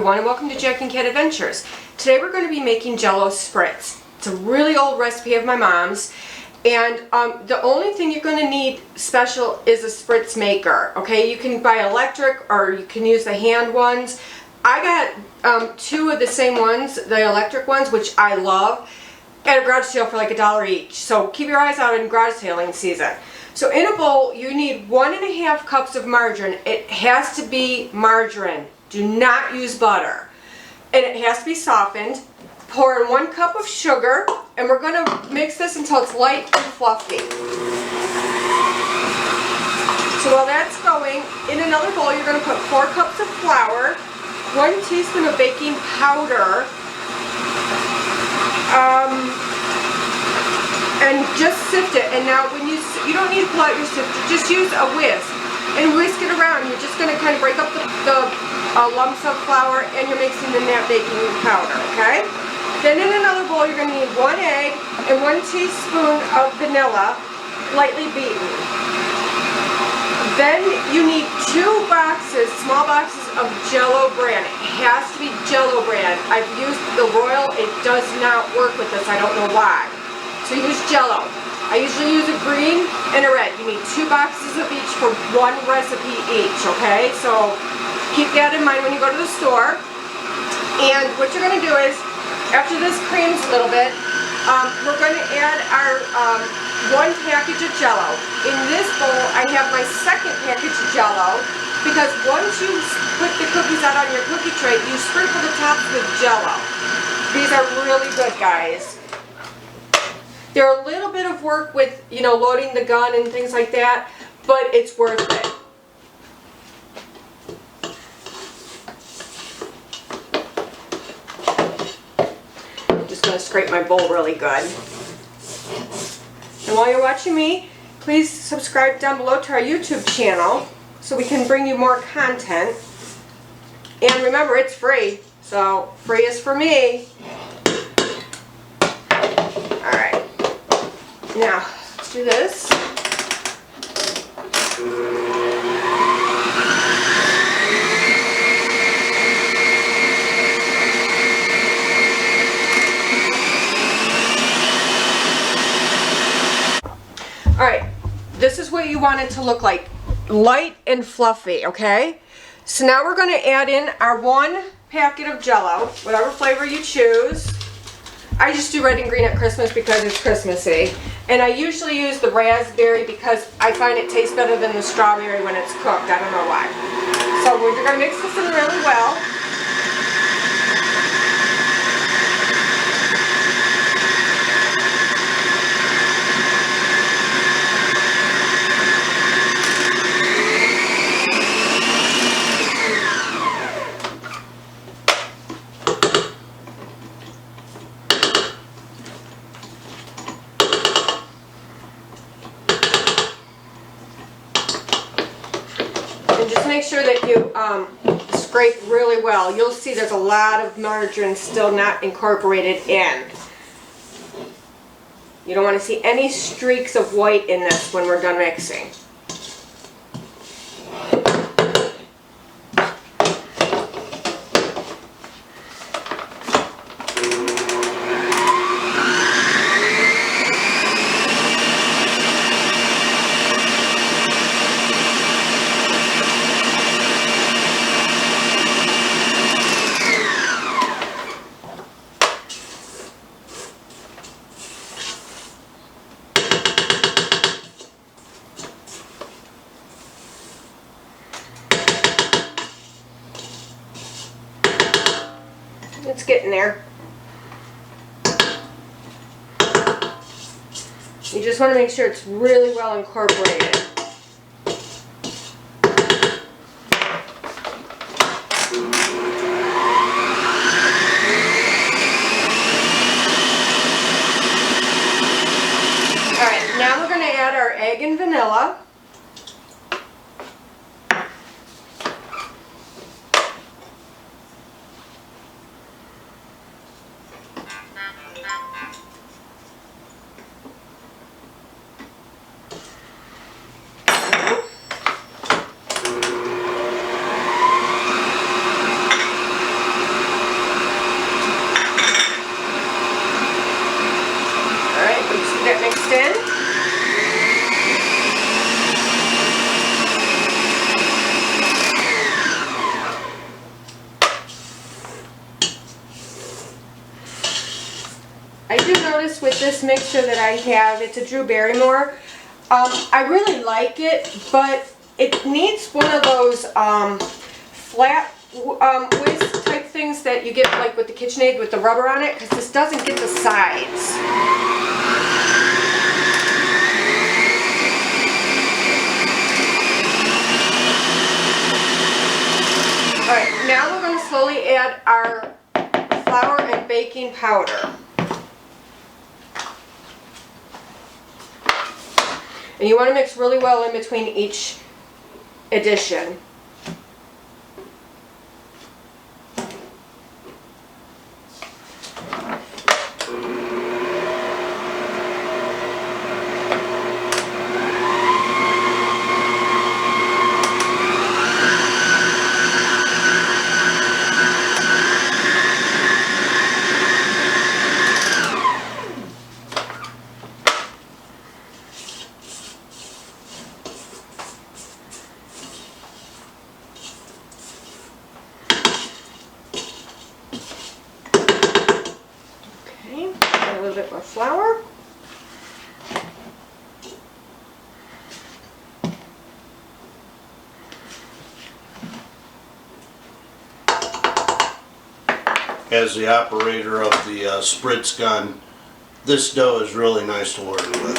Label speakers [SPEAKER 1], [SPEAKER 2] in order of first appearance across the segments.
[SPEAKER 1] everyone, and welcome to Jack and Cat Adventures. Today we're going to be making Jello Spritz. It's a really old recipe of my mom's, and the only thing you're going to need special is a spritz maker. Okay, you can buy electric or you can use the hand ones. I got two of the same ones, the electric ones, which I love, at a garage sale for like $1 each. So keep your eyes out in garage sailing season. So in a bowl, you need 1.5 cups of margarine. It has to be margarine. Do not use butter. And it has to be softened. Pour in 1 cup of sugar, and we're going to mix this until it's light and fluffy. So while that's going, in another bowl, you're going to put 4 cups of flour, 1 teaspoon of baking powder, and just sift it. And now when you don't need to pull out your sifter, just use a whisk and whisk it around. You're just going to kind of break up the lumps of flour, and you're mixing in that baking powder, okay? Then in another bowl, you're going to need 1 egg and 1 teaspoon of vanilla, lightly beaten. Then you need 2 boxes, small boxes of Jello brand. It has to be Jello brand. I've used the Royal. It does not work with this. I don't know why. So use Jello. I usually use a green and a red. You need 2 boxes of each for 1 recipe each, okay? So keep that in mind when you go to the store. And what you're going to do is, after this creams a little bit, we're going to add our 1 package of Jello. In this bowl, I have my 2nd package of Jello, because once you put the cookies out on your cookie tray, you sprinkle the tops with Jello. These are really good, guys. They're a little bit of work with, you know, loading the gun and things like that, but it's worth it. I'm just going to scrape my bowl really good. And while you're watching me, please subscribe down below to our YouTube channel so we can bring you more content. And remember, it's free, so free is for me. Alright. Now, let's do this. Alright, this is what you want it to look like. Light and fluffy, okay? So now we're going to add in our 1 packet of Jello, whatever flavor you choose. I just do red and green at Christmas because it's Christmassy. And I usually use the raspberry because I find it tastes better than the strawberry when it's cooked. I don't know why. So we're going to mix this in really well. And just make sure that you scrape really well. You'll see there's a lot of margarine still not incorporated in. You don't want to see any streaks of white in this when we're done mixing. It's getting there. You just want to make sure it's really well incorporated. Alright, now we're going to add our egg and vanilla. in. I do notice with this mixture that I have, it's a Drew Barrymore. I really like it, but it needs one of those flat whisk type things that you get like with the KitchenAid with the rubber on it, because this doesn't get the sides. Alright, now we're going to slowly add our flour and baking powder. And you want to mix really well in between each addition. A little bit more flour.
[SPEAKER 2] As the operator of the Spritz gun, this dough is really nice to work with.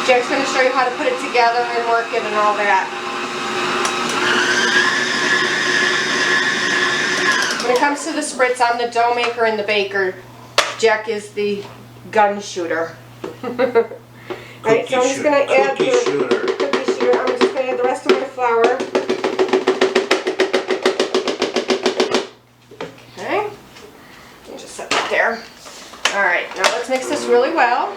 [SPEAKER 1] Jack's going to show you how to put it together and work it and all that. When it comes to the Spritz, I'm the dough maker and the baker. Jack is the gun shooter. Right, so I'm just going to add the cookie shooter. I'm just going to add the rest of my flour. Okay, and just set that there. All right, now let's mix this really well.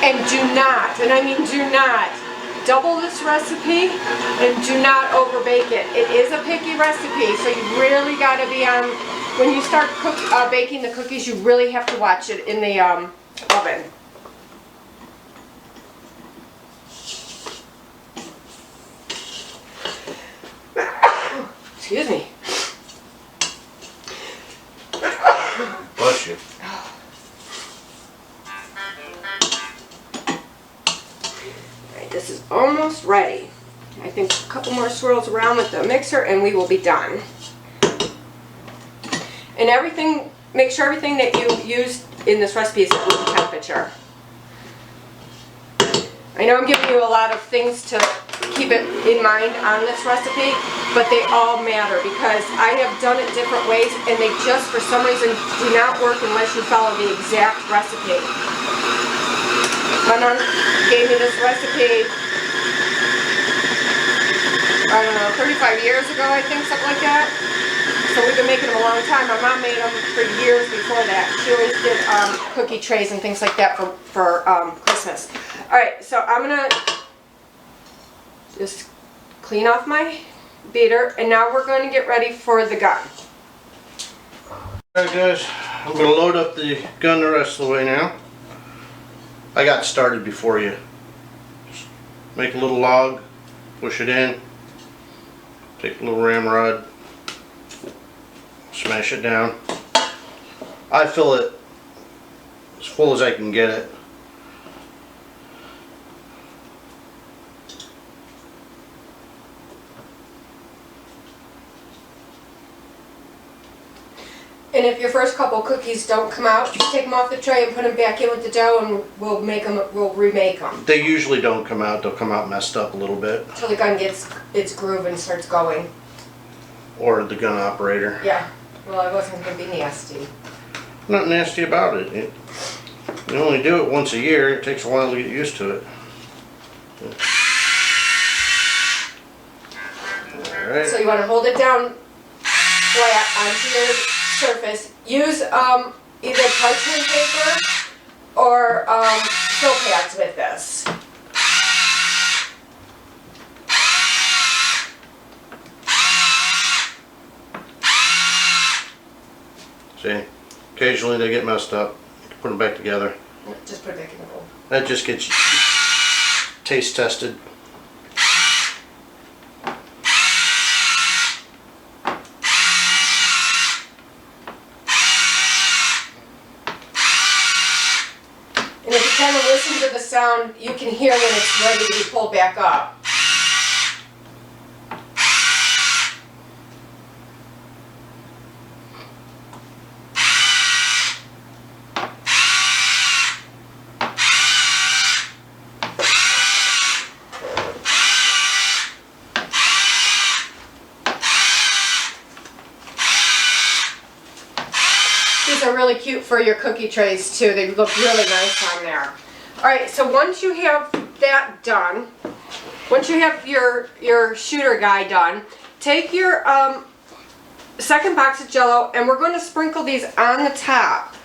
[SPEAKER 1] And do not, and I mean do not, double this recipe and do not overbake it. It is a picky recipe, so you really got to be on, when you start baking the cookies, you really have to watch it in the oven. Excuse me.
[SPEAKER 2] Bless you.
[SPEAKER 1] This is almost ready. I think a couple more swirls around with the mixer and we will be done. And everything, make sure everything that you use in this recipe is at room temperature. I know I'm giving you a lot of things to keep it in mind on this recipe, but they all matter because I have done it different ways and they just for some reason do not work unless you follow the exact recipe. My mom gave me this recipe, I don't know, 35 years ago, I think, something like that. So we've been making them a long time. My mom made them for years before that. She always did cookie trays and things like that for Christmas. Alright, so I'm going to just clean off my beater, and now we're going to get ready for the gun.
[SPEAKER 2] Alright guys, I'm going to load up the gun the rest of the way now. I got started before you. Just make a little log, push it in, take a little ramrod, smash it down. I fill it as full as I can get it.
[SPEAKER 1] And if your first couple cookies don't come out, just take them off the tray and put them back in with the dough, and we'll remake them.
[SPEAKER 2] They usually don't come out. They'll come out messed up a little bit.
[SPEAKER 1] Until the gun gets its groove and starts going.
[SPEAKER 2] Or the gun operator.
[SPEAKER 1] Yeah. Well, I wasn't going to be nasty.
[SPEAKER 2] Not nasty about it. You only do it once a year. It takes a while to get used to it. Alright.
[SPEAKER 1] So you want to hold it down flat onto your surface. Use either parchment paper or fill pads with this.
[SPEAKER 2] Occasionally they get messed up. Put them back together.
[SPEAKER 1] Just put it back in the bowl.
[SPEAKER 2] That just gets taste tested.
[SPEAKER 1] And if you kind of listen to the sound, you can hear when it's ready to be pulled back up. These are really cute for your cookie trays too. They look really nice on there. Alright, so once you have that done, once you have your shooter guy done, take your second box of Jello and we're going to sprinkle these on the top.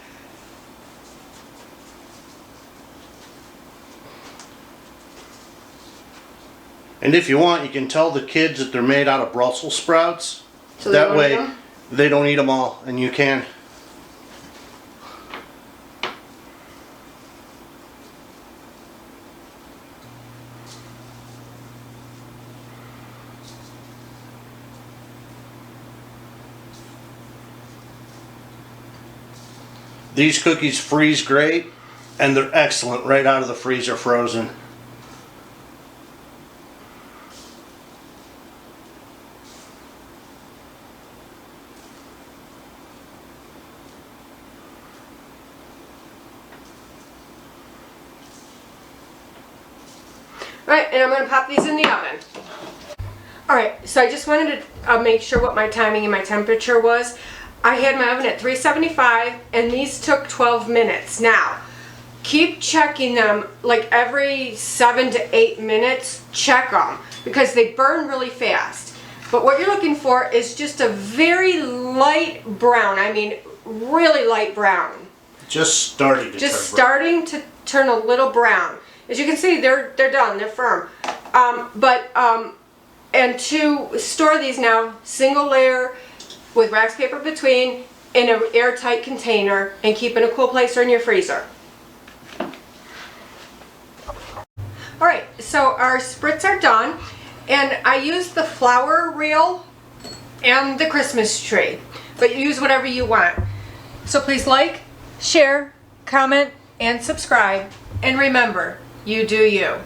[SPEAKER 2] And if you want, you can tell the kids that they're made out of Brussels sprouts.
[SPEAKER 1] So
[SPEAKER 2] that way they don't eat them all, and you can. These cookies freeze great, and they're excellent right out of the freezer frozen.
[SPEAKER 1] Alright, and I'm going to pop these in the oven. Alright, so I just wanted to make sure what my timing and my temperature was. I had my oven at 375 and these took 12 minutes. Now, keep checking them like every 7 to 8 minutes. Check them because they burn really fast. But what you're looking for is just a very light brown. I mean, really light brown.
[SPEAKER 2] Just starting to
[SPEAKER 1] Just starting to turn a little brown. As you can see, they're done. They're firm. And to store these now, single layer with wax paper between in an airtight container and keep in a cool place or in your freezer. Alright, so our spritz are done and I used the flower reel and the Christmas tree, but you use whatever you want. So please like, share, comment, and subscribe, and remember, you do you.